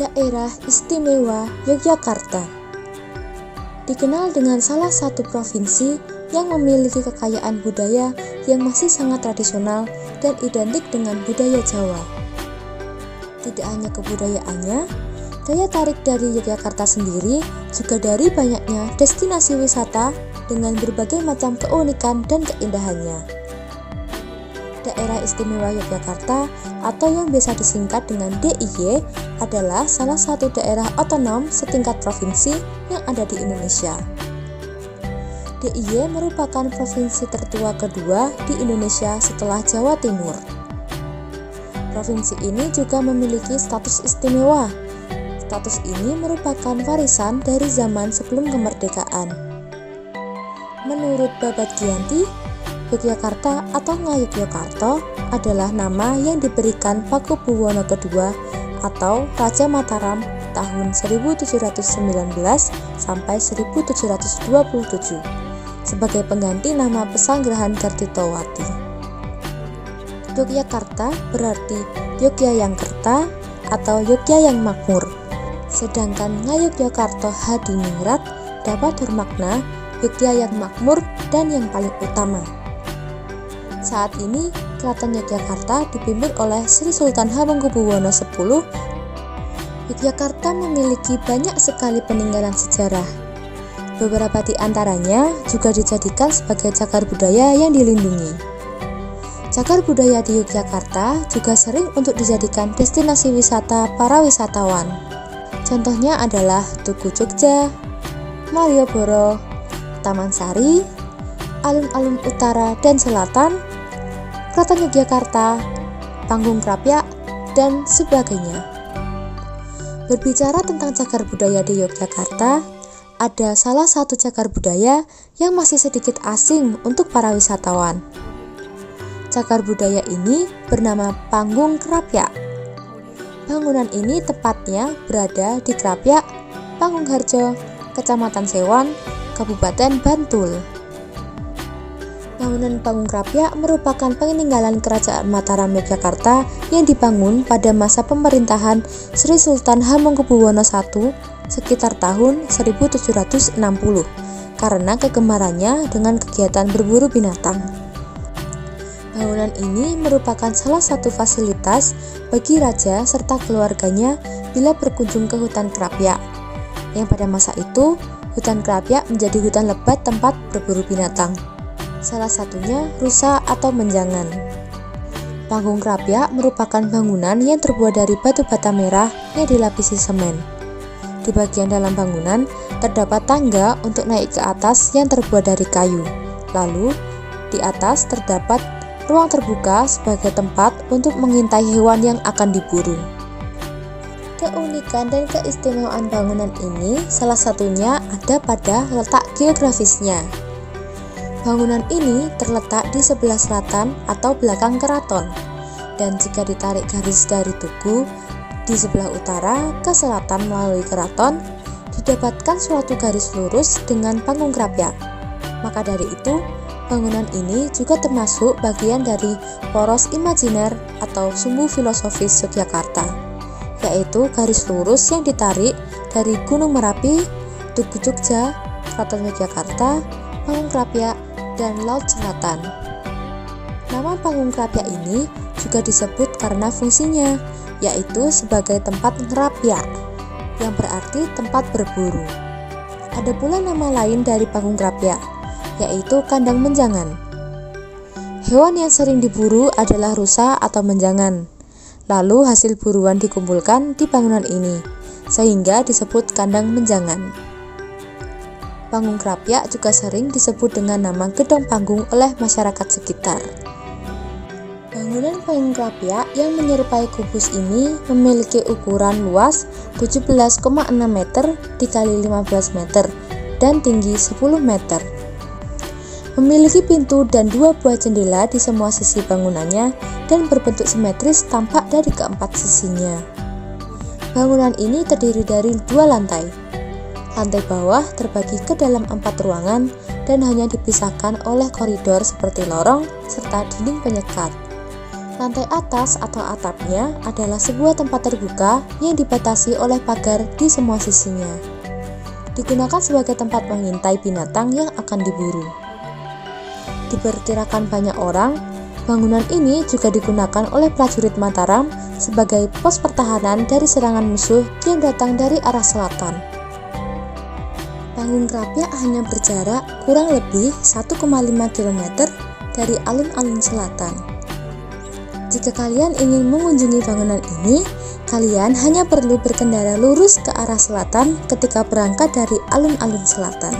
Daerah Istimewa Yogyakarta dikenal dengan salah satu provinsi yang memiliki kekayaan budaya yang masih sangat tradisional dan identik dengan budaya Jawa. Tidak hanya kebudayaannya, daya tarik dari Yogyakarta sendiri juga dari banyaknya destinasi wisata dengan berbagai macam keunikan dan keindahannya. Daerah Istimewa Yogyakarta atau yang biasa disingkat dengan DIY adalah salah satu daerah otonom setingkat provinsi yang ada di Indonesia. DIY merupakan provinsi tertua kedua di Indonesia setelah Jawa Timur. Provinsi ini juga memiliki status istimewa. Status ini merupakan warisan dari zaman sebelum kemerdekaan. Menurut Babat Giyanti, Yogyakarta atau Ngayogyakarta adalah nama yang diberikan Pakubuwono II atau Raja Mataram tahun 1719 sampai 1727 sebagai pengganti nama Pesanggerahan Kartitowati. Yogyakarta berarti Yogya yang Kerta atau Yogya yang makmur, sedangkan Ngayogyakarta Hadiningrat dapat bermakna Yogya yang makmur dan yang paling utama. Saat ini, Keraton Yogyakarta dipimpin oleh Sri Sultan Hamengkubuwono X. Yogyakarta memiliki banyak sekali peninggalan sejarah. Beberapa di antaranya juga dijadikan sebagai cagar budaya yang dilindungi. Cagar budaya di Yogyakarta juga sering untuk dijadikan destinasi wisata para wisatawan. Contohnya adalah Tugu Jogja, Malioboro, Taman Sari, alun-alun utara dan selatan, Keraton Yogyakarta, Panggung Krapyak, dan sebagainya. Berbicara tentang cagar budaya di Yogyakarta, ada salah satu cagar budaya yang masih sedikit asing untuk para wisatawan. Cagar budaya ini bernama Panggung Krapyak. Bangunan ini tepatnya berada di Krapyak, Pangungharjo, Kecamatan Sewon, Kabupaten Bantul. Bangunan Panggung Krapyak merupakan peninggalan Kerajaan Mataram Yogyakarta yang dibangun pada masa pemerintahan Sri Sultan Hamengkubuwono I sekitar tahun 1760 karena kegemarannya dengan kegiatan berburu binatang. Bangunan ini merupakan salah satu fasilitas bagi raja serta keluarganya bila berkunjung ke hutan Krapyak, yang pada masa itu hutan Krapyak menjadi hutan lebat tempat berburu binatang. Salah satunya rusa atau menjangan. Panggung Krapyak merupakan bangunan yang terbuat dari batu bata merah yang dilapisi semen. Di bagian dalam bangunan terdapat tangga untuk naik ke atas yang terbuat dari kayu. Lalu, di atas terdapat ruang terbuka sebagai tempat untuk mengintai hewan yang akan diburu. Keunikan dan keistimewaan bangunan ini salah satunya ada pada letak geografisnya. Bangunan ini terletak di sebelah selatan atau belakang keraton, dan jika ditarik garis dari tugu di sebelah utara ke selatan melalui keraton, didapatkan suatu garis lurus dengan Panggung Krapyak. Maka dari itu, bangunan ini juga termasuk bagian dari poros imajiner atau sumbu filosofis Yogyakarta, yaitu garis lurus yang ditarik dari Gunung Merapi, Tugu Jogja, Keraton Yogyakarta, Panggung Krapyak, dan Laut Selatan. Nama Panggung Krapyak ini juga disebut karena fungsinya, yaitu sebagai tempat ngerapyak, yang berarti tempat berburu. Ada pula nama lain dari Panggung Krapyak, yaitu kandang menjangan. Hewan yang sering diburu adalah rusa atau menjangan. Lalu hasil buruan dikumpulkan di bangunan ini, sehingga disebut kandang menjangan. Panggung Krapyak juga sering disebut dengan nama Gedong Panggung oleh masyarakat sekitar. Bangunan Panggung Krapyak yang menyerupai kubus ini memiliki ukuran luas 17,6 meter dikali 15 meter dan tinggi 10 meter. Memiliki pintu dan 2 buah jendela di semua sisi bangunannya dan berbentuk simetris tampak dari keempat sisinya. Bangunan ini terdiri dari 2 lantai. Lantai bawah terbagi ke dalam 4 ruangan dan hanya dipisahkan oleh koridor seperti lorong serta dinding penyekat. Lantai atas atau atapnya adalah sebuah tempat terbuka yang dibatasi oleh pagar di semua sisinya. Digunakan sebagai tempat mengintai binatang yang akan diburu. Diperkirakan banyak orang, bangunan ini juga digunakan oleh prajurit Mataram sebagai pos pertahanan dari serangan musuh yang datang dari arah selatan. Panggung Krapyak hanya berjarak kurang lebih 1,5 km dari alun-alun selatan. Jika kalian ingin mengunjungi bangunan ini, kalian hanya perlu berkendara lurus ke arah selatan ketika berangkat dari alun-alun selatan.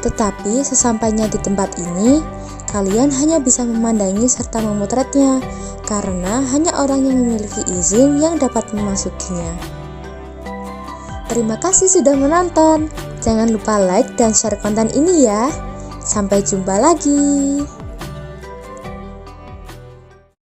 Tetapi sesampainya di tempat ini, kalian hanya bisa memandangi serta memotretnya, karena hanya orang yang memiliki izin yang dapat memasukinya. Terima kasih sudah menonton. Jangan lupa like dan share konten ini ya. Sampai jumpa lagi.